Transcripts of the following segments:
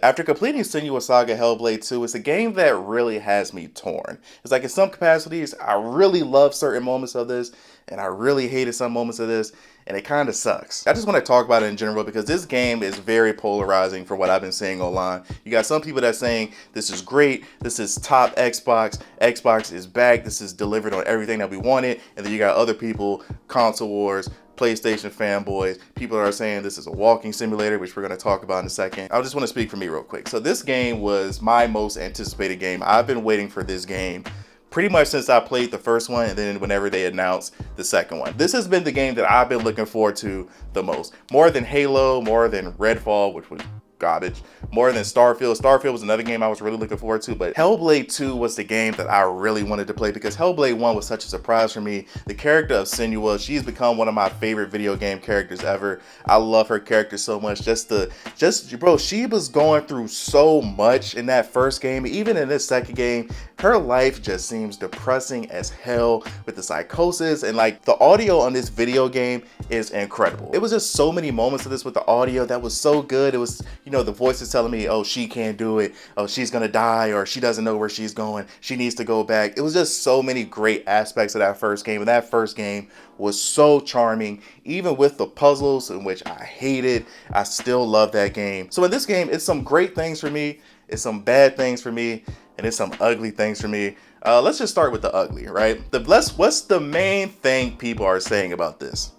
After completing Senua Saga Hellblade 2, it's a game that really has me torn. It's like in some capacities, I really love certain moments of this, and I really hated some moments of this, and it kind of sucks. I just want to talk about it in general because this game is very polarizing for what I've been seeing online. You got some people that are saying this is great, this is top Xbox, Xbox is back, this is delivered on everything that we wanted, and then you got other people, console wars, PlayStation fanboys, people are saying this is a walking simulator, which we're going to talk about in a second. I just want to speak for me real quick. So this game was my most anticipated game. I've been waiting for this game pretty much since I played the first one and then whenever they announced the second one. This has been the game that I've been looking forward to the most. More than Halo, more than Redfall, which was garbage, more than Starfield. Starfield was another game I was really looking forward to, but Hellblade 2 was the game that I really wanted to play because Hellblade 1 was such a surprise for me. The character of Senua, she's become one of my favorite video game characters ever. I love her character so much. Bro, she was going through so much in that first game. Even in this second game, her life just seems depressing as hell with the psychosis, and like the audio on this video game is incredible. It was just so many moments of this with the audio that was so good. It was, the voices telling me, oh, she can't do it, oh, she's gonna die, or she doesn't know where she's going, she needs to go back. It was just so many great aspects of that first game, and that first game was so charming. Even with the puzzles, in which I hated, I still love that game. So in this game, it's some great things for me, it's some bad things for me, and it's some ugly things for me. Let's just start with the ugly, right? What's the main thing people are saying about this?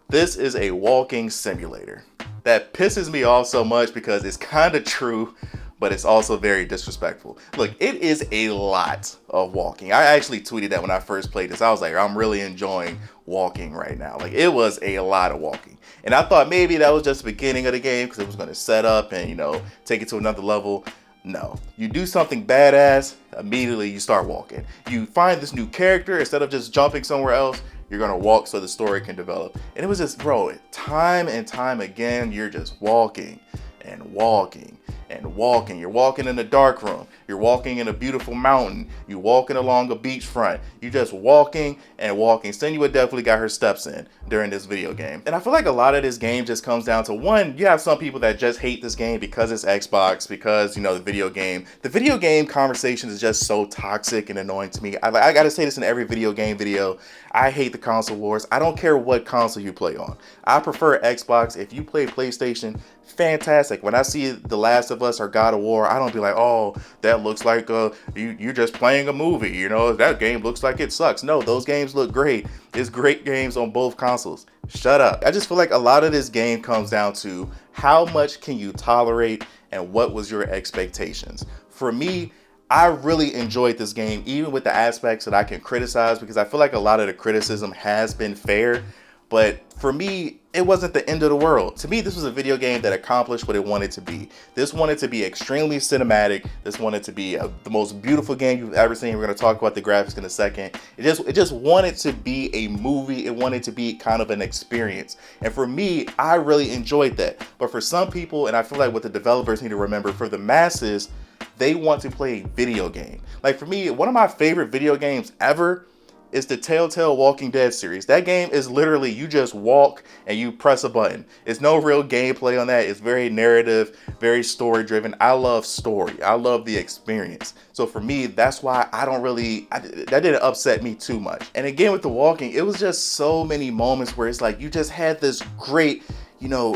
This is a walking simulator. That pisses me off so much because it's kind of true, but it's also very disrespectful. Look, it is a lot of walking. I actually tweeted that when I first played this. I was like, I'm really enjoying walking right now. Like, it was a lot of walking. And I thought maybe that was just the beginning of the game because it was going to set up and, take it to another level. No, you do something badass, immediately you start walking. You find this new character, instead of just jumping somewhere else, you're gonna walk so the story can develop. And it was just, bro, time and time again, you're just walking and walking and walking. You're walking in a dark room. You're walking in a beautiful mountain. You're walking along a beachfront. You're just walking and walking. Senua definitely got her steps in during this video game. And I feel like a lot of this game just comes down to, one, you have some people that just hate this game because it's Xbox, because, the video game. The video game conversation is just so toxic and annoying to me. I gotta say this in every video game video. I hate the console wars. I don't care what console you play on. I prefer Xbox. If you play PlayStation, fantastic. When I see The Last of Us or God of War, I don't be like, oh, that looks like you're just playing a movie. That game looks like it sucks. No, those games look great. It's great games on both consoles. Shut up. I just feel like a lot of this game comes down to how much can you tolerate and what was your expectations. For me, I really enjoyed this game, even with the aspects that I can criticize, because I feel like a lot of the criticism has been fair. But for me, it wasn't the end of the world. To me, this was a video game that accomplished what it wanted to be. This wanted to be extremely cinematic. This wanted to be the most beautiful game you've ever seen. We're going to talk about the graphics in a second. It just wanted to be a movie. It wanted to be kind of an experience. And for me, I really enjoyed that. But for some people, and I feel like what the developers need to remember, for the masses, they want to play a video game. Like for me, one of my favorite video games ever is the Telltale Walking Dead series. That game is literally, you just walk and you press a button. It's no real gameplay on that. It's very narrative, very story driven. I love story. I love the experience. So for me, that's why that didn't upset me too much. And again, with the walking, it was just so many moments where it's like, you just had this great,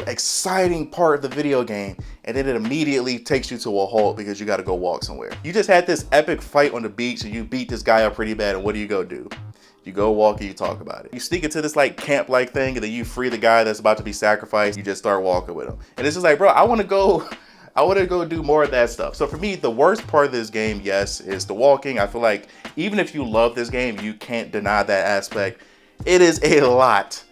exciting part of the video game, and then it immediately takes you to a halt because you got to go walk somewhere. You just had this epic fight on the beach and you beat this guy up pretty bad, and what do you go do? You go walk and you talk about it. You sneak into this like camp-like thing, and then you free the guy that's about to be sacrificed. You just start walking with him. And it's just like, bro, I want to go do more of that stuff. So for me, the worst part of this game, yes, is the walking. I feel like even if you love this game, you can't deny that aspect. It is a lot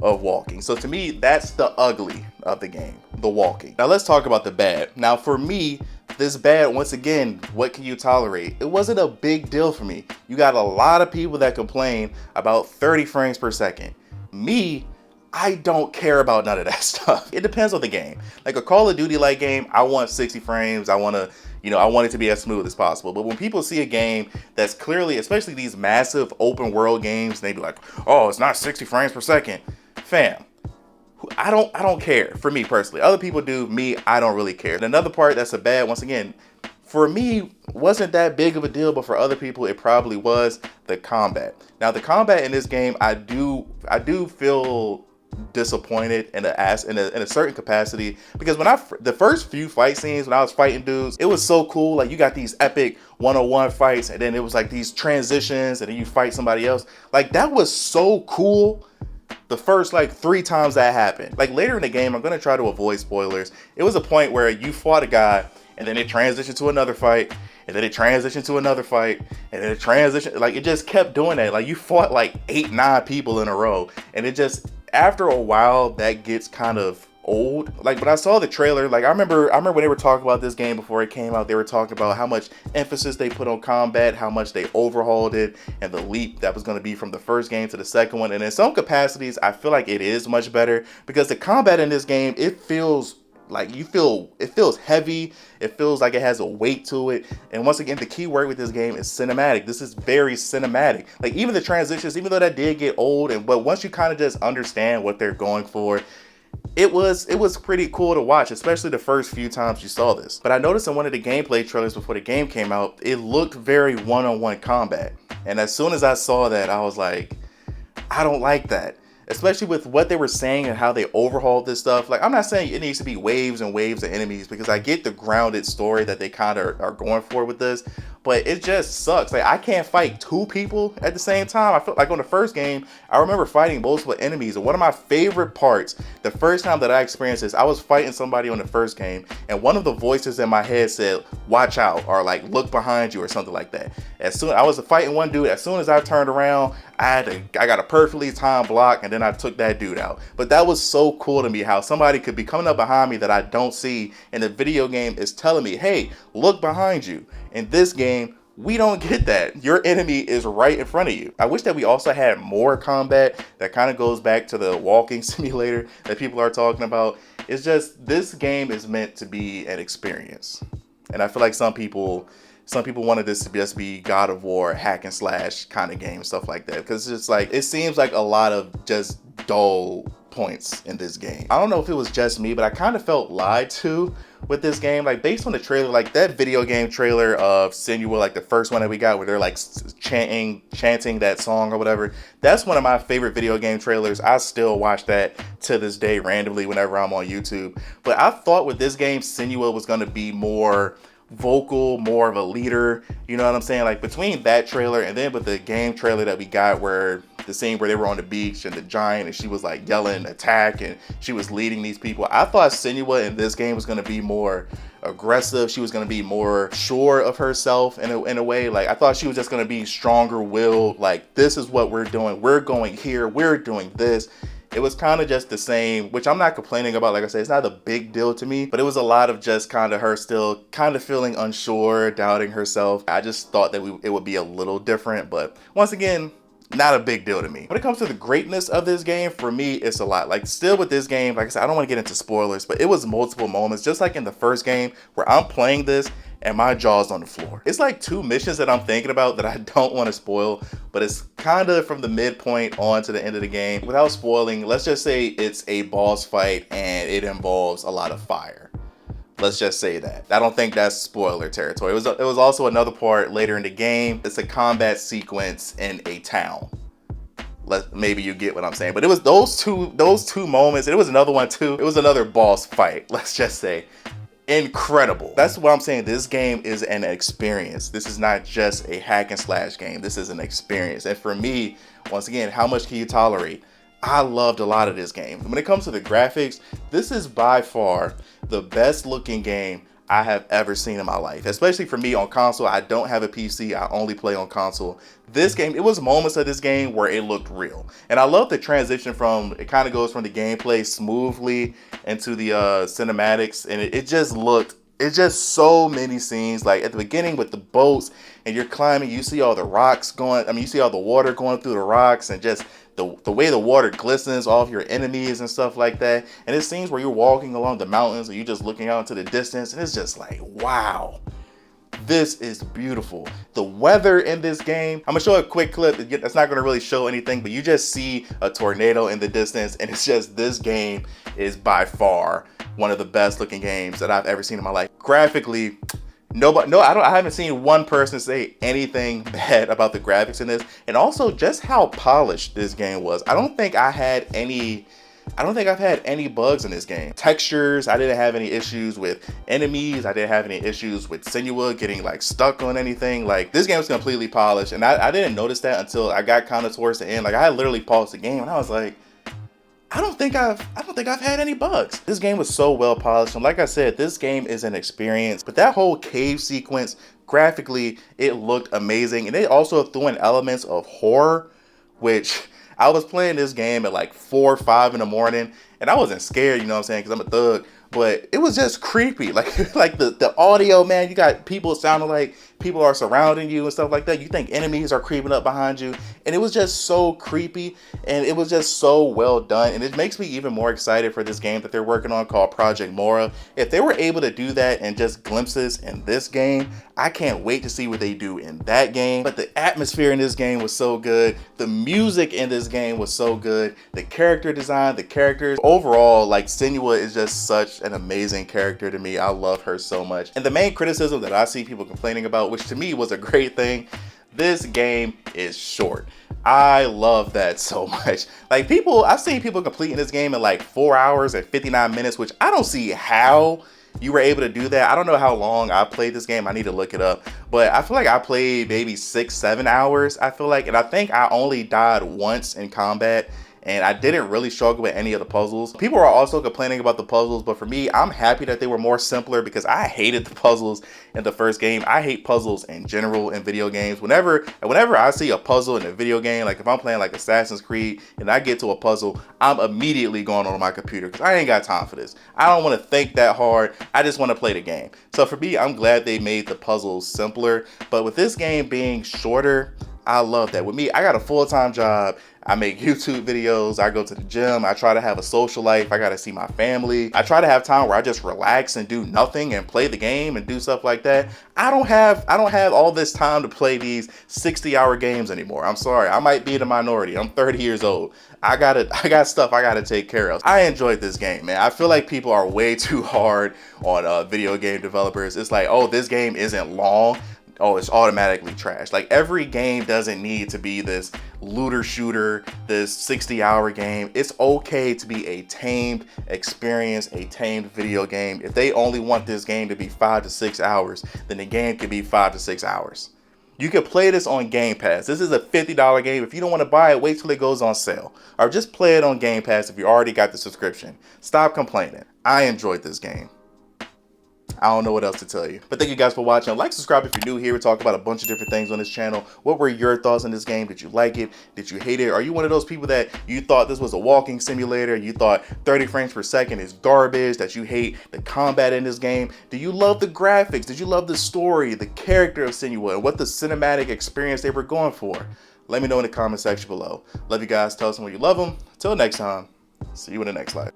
of walking. So to me, that's the ugly of the game, the walking. Now let's talk about the bad. Now for me, this bad, once again, what can you tolerate? It wasn't a big deal for me. You got a lot of people that complain about 30 frames per second. Me, I don't care about none of that stuff. It depends on the game. Like a Call of Duty like game, I want 60 frames. I want it to be as smooth as possible. But when people see a game that's clearly, especially these massive open world games, they be like, oh, it's not 60 frames per second. Fam, I don't care. For me personally, other people do. Me, I don't really care. And another part that's a bad, once again, for me, wasn't that big of a deal, but for other people it probably was, the combat. Now the combat in this game, I do feel disappointed in a certain capacity, because when the first few fight scenes when I was fighting dudes, it was so cool. Like, you got these epic 1-on-1 fights, and then it was like these transitions, and then you fight somebody else. Like, that was so cool the first like 3 times that happened. Like, later in the game, I'm gonna try to avoid spoilers, it was a point where you fought a guy, and then it transitioned to another fight, and then it transitioned to another fight, and then it transitioned, like, it just kept doing that. Like, you fought like 8-9 people in a row, and it just, after a while, that gets kind of old. Like, when I saw the trailer, like, I remember when they were talking about this game before it came out, they were talking about how much emphasis they put on combat, how much they overhauled it, and the leap that was going to be from the first game to the second one. And in some capacities, I feel like it is much better, because the combat in this game, it feels like, it feels heavy, it feels like it has a weight to it. And once again, the key word with this game is cinematic. This is very cinematic. Like, even the transitions, even though that did get old, but once you kind of just understand what they're going for, it was pretty cool to watch, especially the first few times you saw this. But I noticed in one of the gameplay trailers before the game came out, it looked very one-on-one combat. And as soon as I saw that, I was like, I don't like that. Especially with what they were saying and how they overhauled this stuff. Like, I'm not saying it needs to be waves and waves of enemies, because I get the grounded story that they kind of are going for with this, but it just sucks. Like, I can't fight 2 people at the same time. I feel like on the first game, I remember fighting multiple enemies, and one of my favorite parts, the first time that I experienced this, I was fighting somebody on the first game, and one of the voices in my head said, "Watch out," or like, "Look behind you," or something like that. I was fighting one dude, as soon as I turned around, I got a perfectly timed block, and then I took that dude out. But that was so cool to me, how somebody could be coming up behind me that I don't see, and the video game is telling me, hey, look behind you. In this game, we don't get that. Your enemy is right in front of you. I wish that we also had more combat. That kind of goes back to the walking simulator that people are talking about. It's just, this game is meant to be an experience. And I feel like some people wanted this to just be God of War, hack and slash kind of game, stuff like that. Because it's just like, it seems like a lot of just dull points in this game. I don't know if it was just me, but I kind of felt lied to with this game. Like, based on the trailer, like that video game trailer of Senua, like the first one that we got, where they're like chanting that song or whatever, that's one of my favorite video game trailers. I still watch that to this day randomly whenever I'm on YouTube. But I thought with this game, Senua was going to be more vocal, more of a leader, you know what I'm saying? Like, between that trailer and then with the game trailer that we got, where the scene where they were on the beach and the giant, and she was like yelling attack, and she was leading these people, I thought Senua in this game was going to be more aggressive. She was going to be more sure of herself in a way. Like, I thought she was just going to be stronger willed, like, this is what we're doing, we're going here, we're doing this. It was kind of just the same, which I'm not complaining about. Like I said, it's not a big deal to me, but it was a lot of just kind of her still kind of feeling unsure, doubting herself. I just thought that it would be a little different, but once again, not a big deal to me. When it comes to the greatness of this game, for me, it's a lot. Like, still with this game, like I said, I don't want to get into spoilers, but it was multiple moments, just like in the first game, where I'm playing this and my jaw's on the floor. It's like 2 missions that I'm thinking about that I don't want to spoil, but it's kind of from the midpoint on to the end of the game. Without spoiling, let's just say it's a boss fight and it involves a lot of fire. Let's just say that. I don't think that's spoiler territory. It was also another part later in the game. It's a combat sequence in a town. Maybe you get what I'm saying. But it was those two moments. And it was another one too. It was another boss fight, let's just say. Incredible. That's what I'm saying. This game is an experience. This is not just a hack and slash game. This is an experience. And for me, once again, how much can you tolerate? I loved a lot of this game. When it comes to the graphics, this is by far the best looking game I have ever seen in my life, especially for me on console. I don't have a PC, I only play on console. This game, it was moments of this game where it looked real. And I love the transition from, it kind of goes from the gameplay smoothly into the cinematics, and it just looked, it's just so many scenes. Like at the beginning with the boats and you're climbing, you see all the rocks going, you see all the water going through the rocks, and just the way the water glistens off your enemies and stuff like that. And it scenes where you're walking along the mountains and you're just looking out into the distance, and it's just like, wow, This is beautiful. The weather in this game, I'm gonna show a quick clip that's not gonna really show anything, but you just see a tornado in the distance, and it's just, this game is by far one of the best looking games that I've ever seen in my life. Graphically, I haven't seen one person say anything bad about the graphics in this, and also just how polished this game was. I don't think I've had any bugs in this game. Textures, I didn't have any issues with enemies. I didn't have any issues with Senua getting like stuck on anything. Like, this game was completely polished, and I didn't notice that until I got kind of towards the end. Like, I literally paused the game and I was like, I don't think I've had any bugs. This game was so well polished, and like I said, this game is an experience. But that whole cave sequence, graphically, it looked amazing, and they also threw in elements of horror, which I was playing this game at like 4 or 5 in the morning, and I wasn't scared, you know what I'm saying, because I'm a thug. But it was just creepy. Like the audio, man, you got people sounding like people are surrounding you and stuff like that. You think enemies are creeping up behind you. And it was just so creepy, and it was just so well done. And it makes me even more excited for this game that they're working on called Project Mora. If they were able to do that in just glimpses in this game, I can't wait to see what they do in that game. But the atmosphere in this game was so good. The music in this game was so good. The character design, the characters. Overall, like, Senua is just such an amazing character to me. I love her so much. And the main criticism that I see people complaining about, which to me was a great thing, this game is short. I love that so much. Like, I've seen people completing this game in like 4 hours and 59 minutes, which I don't see how you were able to do that. I don't know how long I played this game. I need to look it up. But I feel like I played maybe 6-7 hours, I feel like. And I think I only died once in combat, and I didn't really struggle with any of the puzzles. People are also complaining about the puzzles, but for me, I'm happy that they were more simpler, because I hated the puzzles in the first game. I hate puzzles in general in video games. Whenever I see a puzzle in a video game, like if I'm playing like Assassin's Creed and I get to a puzzle, I'm immediately going on my computer, because I ain't got time for this. I don't want to think that hard. I just want to play the game. So for me, I'm glad they made the puzzles simpler. But with this game being shorter, I love that. With me, I got a full-time job. I make YouTube videos. I go to the gym. I try to have a social life. I got to see my family. I try to have time where I just relax and do nothing and play the game and do stuff like that. I don't have all this time to play these 60-hour games anymore. I'm sorry. I might be the minority. I'm 30 years old. I got stuff I got to take care of. I enjoyed this game, man. I feel like people are way too hard on video game developers. It's like, oh, this game isn't long. Oh, it's automatically trash. Like, every game doesn't need to be this looter shooter, this 60-hour game. It's okay to be a tamed experience, a tamed video game. If they only want this game to be 5 to 6 hours, then the game can be 5 to 6 hours. You can play this on Game Pass. This is a $50 game. If you don't want to buy it, wait till it goes on sale. Or just play it on Game Pass if you already got the subscription. Stop complaining. I enjoyed this game. I don't know what else to tell you. But thank you guys for watching. Like, subscribe if you're new here. We talk about a bunch of different things on this channel. What were your thoughts on this game? Did you like it? Did you hate it? Are you one of those people that you thought this was a walking simulator? You thought 30 frames per second is garbage? That you hate the combat in this game? Do you love the graphics? Did you love the story, the character of Senua, and what the cinematic experience they were going for? Let me know in the comment section below. Love you guys. Tell us when you love them. Until next time, see you in the next life.